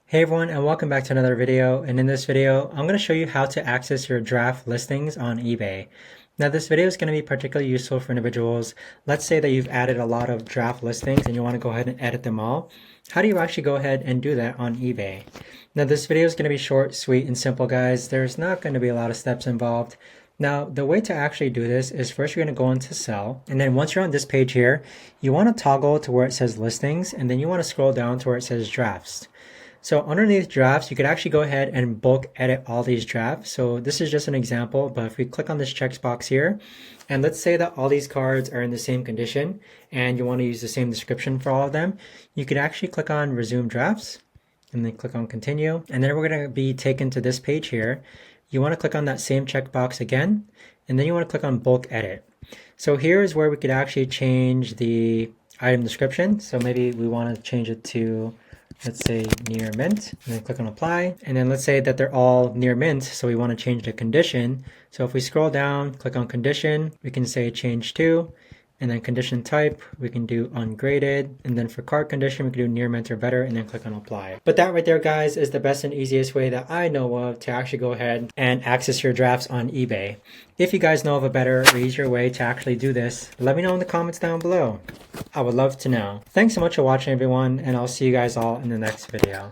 Hey everyone, and welcome back to another video. And in this video, I'm going to show you how to access your draft listings on eBay. Now this video is going to be particularly useful for individuals. Let's say that you've added a lot of draft listings and you want to go ahead and edit them all. How do you actually go ahead and do that on eBay? Now this video is going to be short, sweet, and simple, guys. There's not going to be a lot of steps involved. Now, the way to actually do this is first you're going to go into sell, and then once you're on this page here, you want to toggle to where it says listings, and then you want to scroll down to where it says drafts. So underneath drafts, you could actually go ahead and bulk edit all these drafts. So this is just an example, but if we click on this checkbox here, and let's say that all these cards are in the same condition and you want to use the same description for all of them, you could actually click on resume drafts and then click on continue. And then we're going to be taken to this page here. You want to click on that same checkbox again, and then you want to click on bulk edit. So here is where we could actually change the item description. So maybe we want to change it to, let's say, near mint, and then click on apply. And then let's say that they're all near mint, so we want to change the condition. So if we scroll down, click on condition, we can say change to, and then condition type, we can do ungraded. And then for card condition, we can do near mint or better, and then click on apply. But that right there, guys, is the best and easiest way that I know of to actually go ahead and access your drafts on eBay. If you guys know of a better or easier way to actually do this, let me know in the comments down below. I would love to know. Thanks so much for watching, everyone, and I'll see you guys all in the next video.